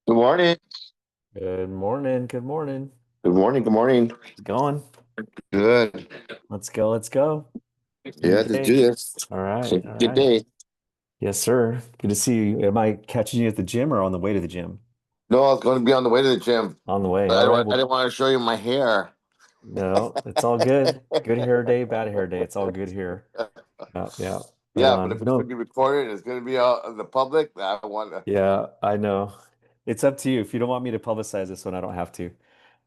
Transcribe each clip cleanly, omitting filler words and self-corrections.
Good morning. Good morning. Good morning. Good morning. Good morning. It's going. Good. Let's go. Let's go. New Yeah, let's do day. this. All So right. All good right. day. Yes, sir. Good to see you. Am I catching you at the gym or on the way to the gym? No, I was going to be on the way to the gym, On the way. but All right. I Well, didn't want to show you my hair. no, it's all good. Good hair day, bad hair day. It's all good here. Yeah. Yeah. Right Yeah, but on. if it's going No. to be recorded, it's going to be out in the public. I want to. Yeah, I know. It's up to you. If you don't want me to publicize this one, I don't have to.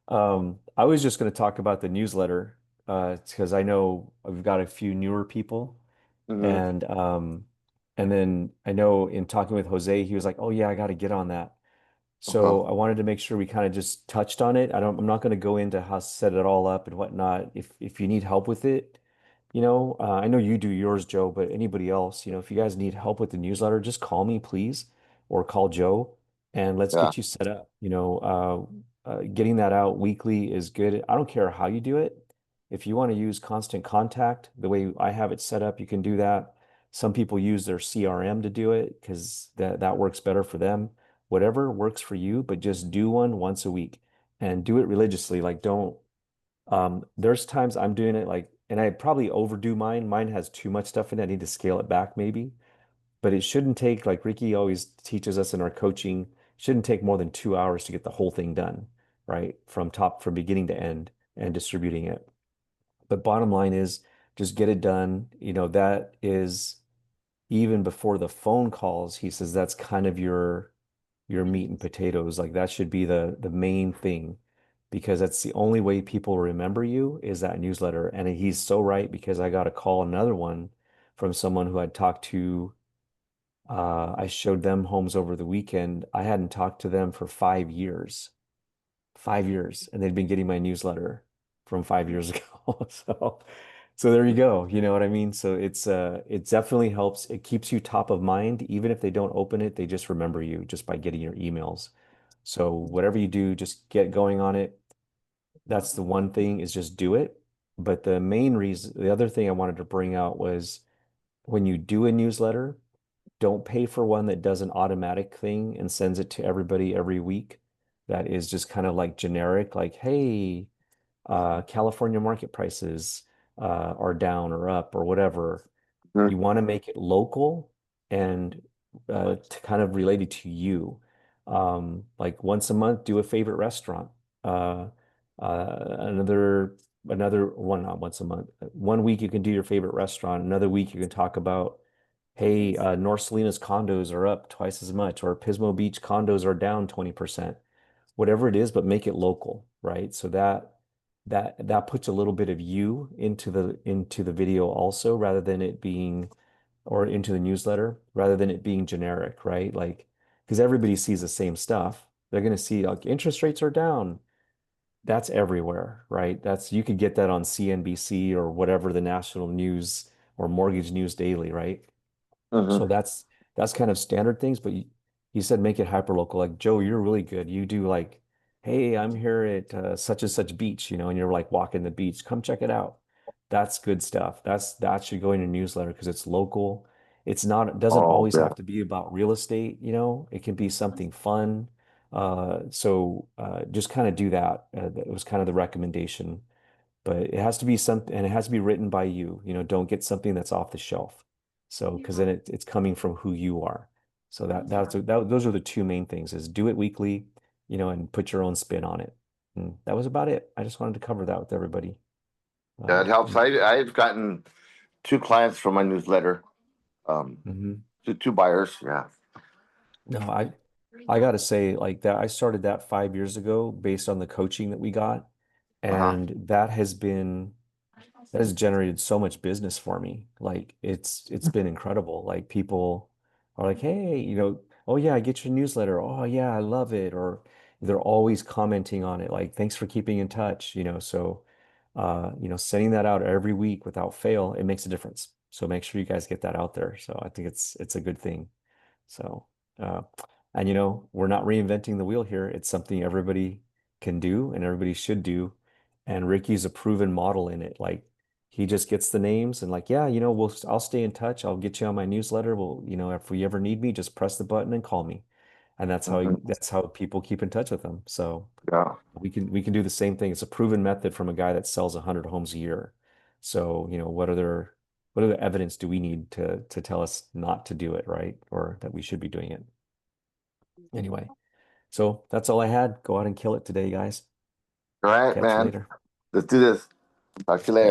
I was just going to talk about the newsletter, because I know we've got a few newer people. Hmm. And then I know in talking with Jose, he was like, "Oh yeah, I got to get on that." Uh-huh. So I wanted to make sure we kind of just touched on it. I'm not going to go into how to set it all up and whatnot. If you need help with it, I know you do yours, Joe, but anybody else, if you guys need help with the newsletter, just call me, please, or call Joe, and let's Yeah. get you set up. Getting that out weekly is good. I don't care how you do it. If you want to use constant contact, the way I have it set up, you can do that. Some people use their CRM to do it because that works better for them. Whatever works for you, but just do one once a week and do it religiously. Like, don't there's times I'm doing it like, and I probably overdo mine. Mine has too much stuff in it. I need to scale it back maybe, but it shouldn't take, like Ricky always teaches us in our coaching, shouldn't take more than 2 hours to get the whole thing done, right? From beginning to end and distributing it. But bottom line is just get it done. That is even before the phone calls. He says that's kind of your meat and potatoes. Like that should be the main thing because that's the only way people remember you is that newsletter. And he's so right because I got a call, another one from someone who I'd talked to. I showed them homes over the weekend. I hadn't talked to them for 5 years, 5 years, and they'd been getting my newsletter from 5 years ago. So there you go. You know what I mean? So it definitely helps. It keeps you top of mind. Even if they don't open it, they just remember you just by getting your emails. So whatever you do, just get going on it. That's the one thing, is just do it. But the main reason, the other thing I wanted to bring out was when you do a newsletter, don't pay for one that does an automatic thing and sends it to everybody every week. That is just kind of like generic, like, hey, California market prices are down or up or whatever. Mhm. You want to make it local and to kind of related to you. Like once a month, do a favorite restaurant. Uh, another one, not once a month. One week you can do your favorite restaurant. Another week you can talk about, hey, North Salinas condos are up twice as much, or Pismo Beach condos are down 20%. Whatever it is, but make it local, right? So that puts a little bit of you into the video also, rather than it being, or into the newsletter, rather than it being generic, right? Like, because everybody sees the same stuff. They're going to see like interest rates are down. That's everywhere, right? You could get that on CNBC or whatever, the national news or mortgage news daily, right? So Mhm. that's kind of standard things, but you said make it hyper local. Like Joe, you're really good. You do like, hey, I'm here at such and such beach, and you're like walking the beach. Come check it out. That's good stuff. That should go in your newsletter because it's local. It doesn't Oh, always yeah. have to be about real estate, It can be something fun. So just kind of do that. That was kind of the recommendation, but it has to be something, and it has to be written by you. Don't get something that's off the shelf. So, because then it's coming from who you are. So those are the two main things: is do it weekly, and put your own spin on it. And that was about it. I just wanted to cover that with everybody. That helps. And I've gotten two clients from my newsletter. Um, mhm. two buyers. Yeah. No, I got to say, like, that I started that 5 years ago based on the coaching that we got, Uh-huh. and that has generated so much business for me. Like it's been incredible. Like people are like, "Hey, oh yeah, I get your newsletter. Oh yeah, I love it." Or they're always commenting on it like, "Thanks for keeping in touch." So sending that out every week without fail, it makes a difference. So make sure you guys get that out there. So I think it's a good thing. So, uh, and we're not reinventing the wheel here. It's something everybody can do and everybody should do. And Ricky's a proven model in it. Like he just gets the names and like, yeah, I'll stay in touch. I'll get you on my newsletter. If we ever need me, just press the button and call me. And that's how people keep in touch with them. So Yeah. we can do the same thing. It's a proven method from a guy that sells 100 homes a year. So, what other evidence do we need to tell us not to do it, right? Or that we should be doing it. Anyway, so that's all I had. Go out and kill it today, guys. All right, Catch you man. later. Let's do this. Talk to you later.